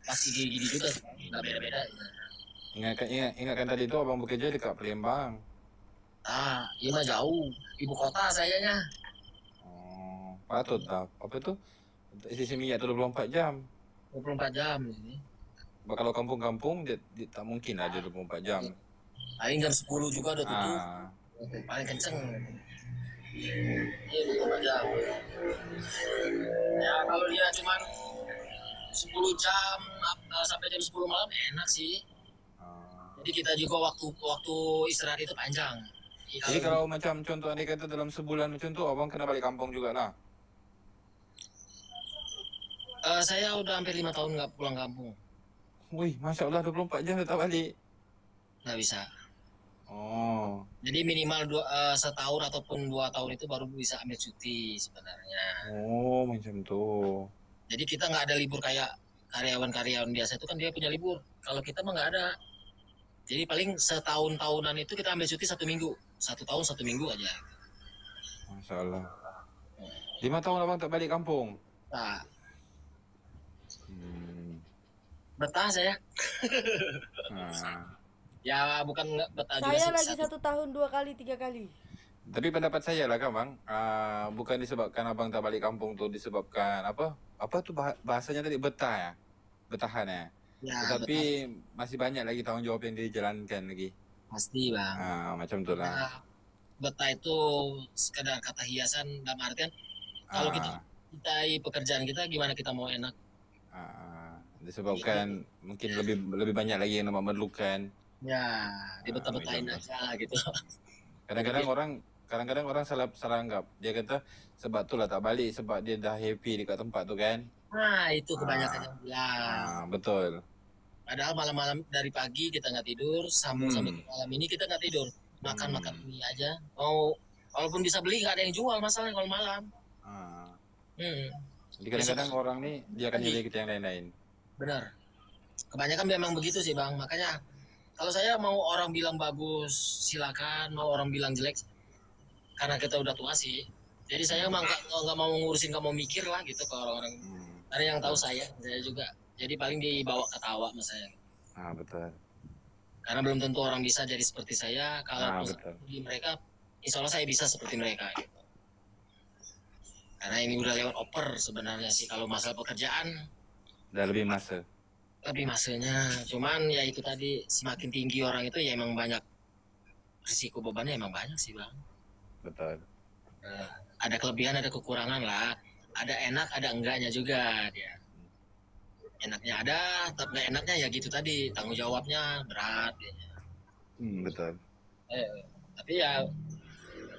pasti gini juga, nggak beda-beda. Ingatkan tadi itu abang bekerja dekat Palembang. Ini mah jauh, ibu kota sayanya. Oh, patut tak? Apa itu? Sisi minyak itu 24 jam. 24 jam ini. Kalau kampung-kampung tak mungkin lah dia 24 jam. Paling jam 10 juga udah tutup. Paling kenceng. Iya 24 jam. Ya kalau dia cuma 10 jam sampai jam 10 malam enak sih. Jadi kita juga waktu istirahat itu panjang. Jadi kalau macam contoh anda kata dalam sebulan macam tu, abang kena balik kampung juga lah. Saya udah hampir 5 tahun nggak pulang kampung. Wih, Masya Allah 24 jam tak balik. Nggak bisa. Oh. Jadi minimal setahun ataupun 2 tahun itu baru bisa ambil cuti sebenarnya. Oh, macam tu. Jadi kita nggak ada libur kayak karyawan-karyawan biasa itu kan dia punya libur. Kalau kita mah nggak ada. Jadi paling setahun-tahunan itu kita ambil cuti 1 minggu. 1 tahun 1 minggu aja. Masya Allah. 5 tahun abang tak balik kampung? Nah. Betah saya. Ya bukan betah juga sih. Saya lagi 1 tahun 2 kali 3 kali. Tapi pendapat saya lah kan bang, bukan disebabkan abang tak balik kampung tuh, disebabkan apa tuh bahasanya tadi, betah ya, betahan ya. Tetapi masih banyak lagi tanggung jawab yang dijalankan lagi. Pasti bang. Macam tu lah. Betah itu sekedar kata hiasan dalam artian kalau kita pekerjaan kita gimana kita mau enak. Disebabkan mungkin lebih banyak lagi yang memerlukan. Ya, dibetah-betahin aja gitu. Kadang-kadang orang salah anggap. Dia kata sebab tu lah tak balik, sebab dia dah happy dekat tempat tu kan. Itu kebanyakan yang bilang. Betul. Padahal malam-malam dari pagi kita nggak tidur, sampai malam ini kita nggak tidur. Makan mie aja. Walaupun bisa beli nggak ada yang jual masalahnya kalau malam. Jadi kadang-kadang orang nih dia akan jadi kita yang lain-lain. Benar. Kebanyakan memang begitu sih bang. Makanya kalau saya mau orang bilang bagus silakan, mau orang bilang jelek karena kita udah tua sih. Jadi saya emang nggak mau ngurusin, nggak mau mikir lah gitu ke orang-orang. Ada yang tahu saya juga. Jadi paling dibawa ketawa sama saya. Betul. Karena belum tentu orang bisa jadi seperti saya. Kalau di mereka, insya Allah saya bisa seperti mereka. Gitu. Karena ini udah lewat oper sebenarnya sih kalau masalah pekerjaan. Udah lebih masa. Lebih masanya. Cuman ya itu tadi semakin tinggi orang itu ya emang banyak risiko bebannya emang banyak sih bang. Betul. Ada kelebihan ada kekurangan lah. Ada enak ada enggaknya juga dia. Enaknya ada, tapi nggak enaknya ya gitu tadi tanggung jawabnya berat. Betul. Tapi ya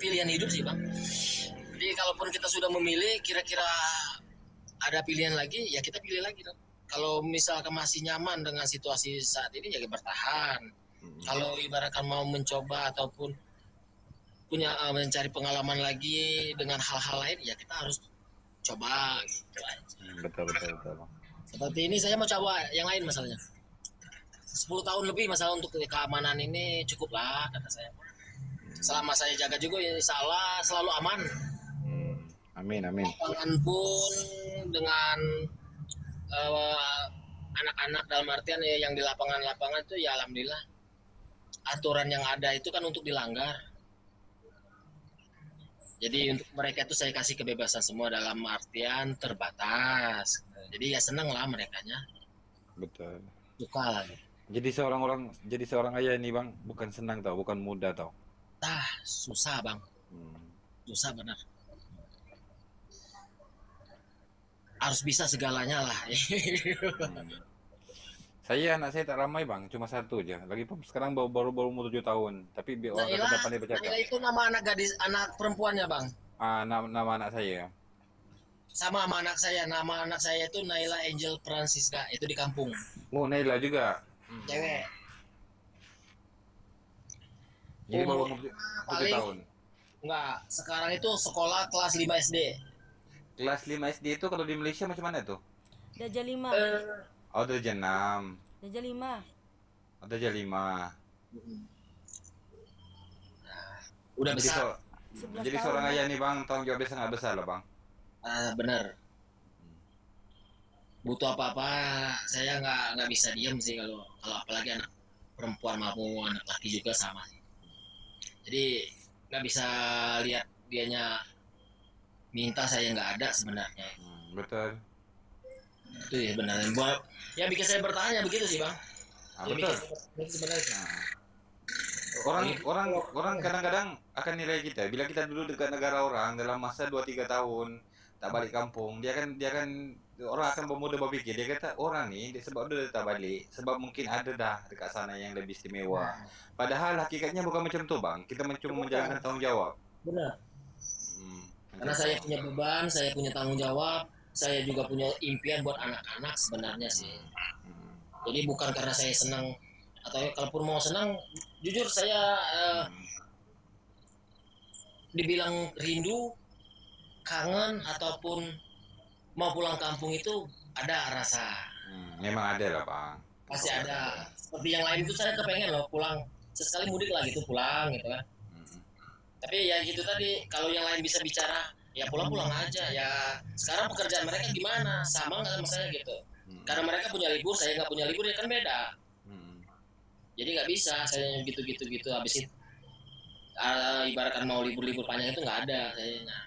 pilihan hidup sih bang. Jadi kalaupun kita sudah memilih, kira-kira ada pilihan lagi, ya kita pilih lagi dong. Kalau misalkan masih nyaman dengan situasi saat ini, ya bertahan. Kalau ibaratkan mau mencoba ataupun punya mencari pengalaman lagi dengan hal-hal lain, ya kita harus coba. Gitu aja. Betul. Seperti ini saya mau coba yang lain masalahnya. 10 tahun lebih masalah untuk keamanan ini cukup lah kata saya. Selama saya jaga juga ya insya Allah selalu aman. Amin. Lapangan pun dengan anak-anak dalam artian yang di lapangan-lapangan itu ya alhamdulillah aturan yang ada itu kan untuk dilanggar. Jadi untuk mereka itu saya kasih kebebasan semua dalam artian terbatas. Jadi ya seneng lah merekanya. Betul. Suka lah. Jadi seorang ayah ini bang bukan senang tau, bukan mudah tau. Susah bang. Susah benar. Harus bisa segalanya lah. Anak saya tak ramai bang, cuma satu aja. Lagi sekarang baru umur 7 tahun. Tapi orang kata pandai bercakap. Naila itu nama anak perempuannya bang. Nama anak saya. Sama anak saya. Nama anak saya itu Naila Angel Francisca. Itu di kampung. Oh Naila juga. Cewek. Jadi baru umur 7 tahun. Enggak. Sekarang itu sekolah kelas 5 SD. Kelas 5 SD itu kalau di Malaysia macam mana tuh? Darjah 5. Darjah 6. Darjah 5. Darjah 5. Udah besar. Jadi seorang ayah nih bang, tanggung jawabnya sangat besar lah bang. Benar. butuh apa-apa saya nggak bisa diem sih, kalau apalagi anak perempuan maupun anak laki juga sama sih. Jadi nggak bisa lihat dianya minta saya nggak ada sebenarnya. Betul. Itu ya benar. Buat yang bikin saya bertanya begitu sih bang. Betul. Sebenarnya. Orang kadang-kadang akan nilai kita bila kita dulu dekat negara orang dalam masa 2-3 tahun tak balik kampung, dia kan orang akan bermudah berpikir, dia kata orang ni sebab dia tak balik sebab mungkin ada dah dekat sana yang lebih istimewa. Padahal hakikatnya bukan macam tu bang. Kita cuma menjalankan tanggung jawab. Benar. Karena saya punya beban, saya punya tanggung jawab, saya juga punya impian buat anak-anak sebenarnya sih. Jadi bukan karena saya senang, atau kalaupun mau senang, jujur saya dibilang rindu, kangen ataupun mau pulang kampung itu ada rasa. Memang ada lah bang. Pasti ada. Seperti yang lain itu saya kepengen loh pulang sesekali mudik lah gitu, pulang gitu kan. Tapi ya gitu tadi, kalau yang lain bisa bicara ya pulang-pulang aja ya. Sekarang pekerjaan mereka gimana, sama nggak sama saya gitu. Karena mereka punya libur, saya nggak punya libur, ya kan beda. Jadi nggak bisa saya gitu habis itu ibaratkan mau libur panjang itu nggak ada kayaknya.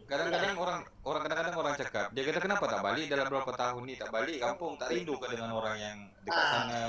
Kadang-kadang orang cakap, dia kata kenapa tak balik dalam berapa tahun ni tak balik kampung, tak rindu ke dengan orang yang dekat sana.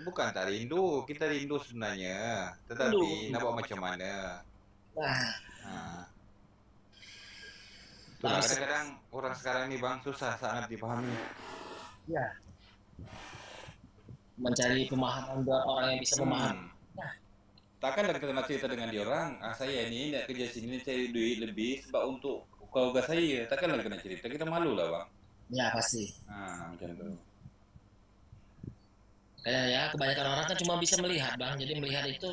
Bukan tak rindu, kita rindu sebenarnya, tetapi nak buat macam mana. Kadang-kadang orang sekarang ni bang susah sangat dipahami. Ya. Mencari pemahaman buat orang yang bisa memahami. Takkanlah kita nak cerita dengan dia orang, saya ni nak kerja sini cari duit lebih sebab untuk keluarga saya. Takkanlah kita nak cerita, kita malu lah bang. Ya pasti. Macam tu. Kayak ya kebanyakan orang kan cuma bisa melihat bang, jadi melihat itu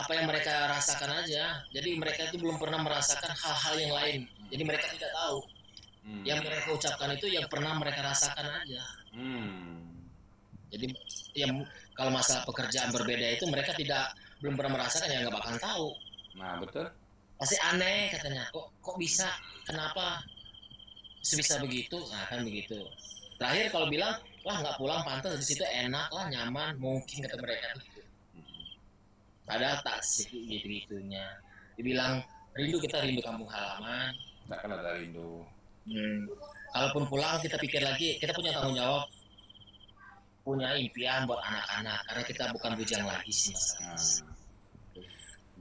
apa yang mereka rasakan aja. Jadi mereka itu belum pernah merasakan hal-hal yang lain. Jadi mereka tidak tahu. Yang mereka ucapkan itu yang pernah mereka rasakan aja. Jadi yang kalau masalah pekerjaan berbeda itu mereka belum pernah merasakan, ya nggak bakal tahu. Nah betul. Pasti aneh katanya, kok bisa, kenapa sebisa begitu, nah kan begitu. Terakhir kalau bilang, wah nggak pulang pantas di situ enak lah, nyaman, mungkin kata mereka gitu. Padahal tak sih gitu-gitunya. Dibilang rindu, kita rindu kampung halaman. Tak kena tak rindu. Kalaupun pulang kita pikir lagi, kita punya tanggung jawab, punya impian buat anak-anak, karena kita bukan bujang lagi sih mas.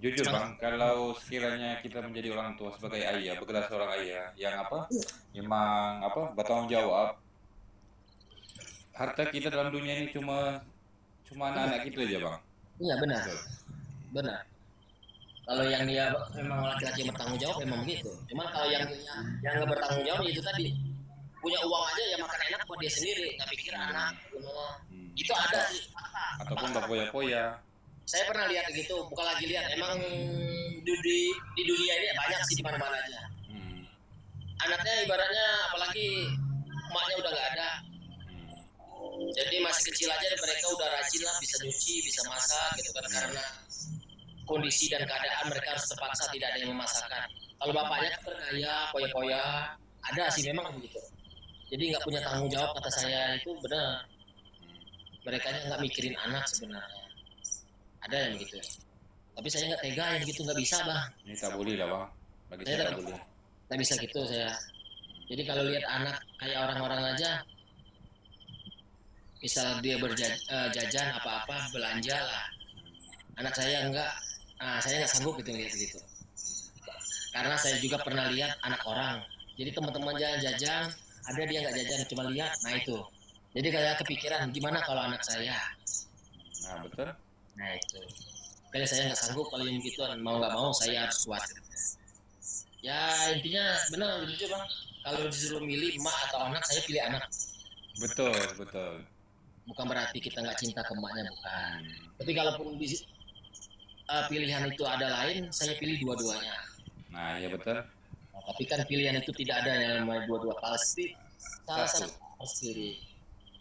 Jujur bang, kalau sekiranya kita menjadi orang tua sebagai ayah, bergerak seorang ayah yang memang bertanggung jawab, harta kita dalam dunia ini cuma anak-anak kita aja bang. Iya benar. Kalau yang dia memang laki-laki bertanggung jawab memang begitu. Cuman kalau yang nggak bertanggung jawab itu tadi, punya uang aja ya makan enak buat dia sendiri, nggak pikir anak. Itu ada sih. Ataupun berpoya-poya. Saya pernah lihat gitu, bukan lagi lihat, emang di dunia ini banyak sih di mana-mana aja. Anaknya ibaratnya apalagi emaknya udah nggak ada. Jadi masih kecil aja mereka udah rajin lah, bisa nyuci, bisa masak gitu kan, karena kondisi dan keadaan mereka harus terpaksa tidak ada yang memasakkan. Kalau bapaknya berkaya, poya-poya, ada sih memang begitu. Jadi nggak punya tanggung jawab kata saya itu benar. Mereka nggak mikirin anak sebenarnya. Ada yang begitu. Tapi saya nggak tega yang gitu, nggak bisa bang. Ini tak boleh lah bang. Bagi saya tak boleh. Nggak bisa gitu saya. Jadi kalau lihat anak kayak orang-orang aja, misal dia berjajan apa-apa, belanja lah. Anak saya enggak, saya nggak sanggup gitu lihat gitu. Karena saya juga pernah lihat anak orang. Jadi teman-teman jajan, ada dia nggak jajan, cuma lihat, nah itu. Jadi kayak kepikiran, gimana kalau anak saya? Nah betul. Nah itu. Kayak saya nggak sanggup kalau yang gitu, mau nggak mau saya harus kuat. Ya intinya benar jujur bang. Kalau disuruh milih emak atau anak, saya pilih anak. Betul. Bukan berarti kita nggak cinta ke emaknya, bukan. Tapi kalaupun pilihan itu ada lain, saya pilih dua-duanya. Nah iya betul. Tapi kan pilihan itu tidak ada yang namanya dua-dua, pasti salah satu pasti.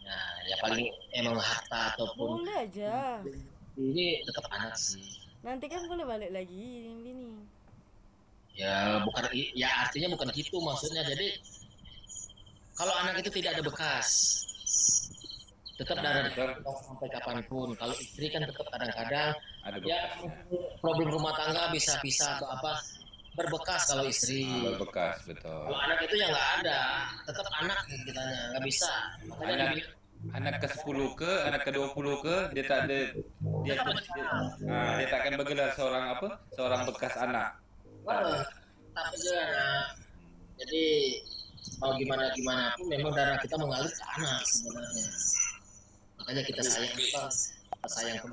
Nah ya paling emang harta ataupun boleh aja. Ini tetap anak sih. Nanti kan boleh balik lagi ini. Ya bukan, ya artinya bukan gitu maksudnya. Jadi kalau anak itu tidak ada bekas, tetap darah sampai kapanpun. Kalau istri kan tetap kadang-kadang Ada ya bekas. problem rumah tangga bisa atau apa berbekas kalau istri. Berbekas, betul. Kalau anak itu ya nggak ada, tetap anak kitanya nggak bisa. Makanya Anak ke-10 ke, anak ke-20 ke, dia tak ada dia tak akan bergelar seorang bekas anak. tak anak. Jadi mau gimana pun memang darah kita mengalir ke anak sebenarnya. Makanya kita sayang ke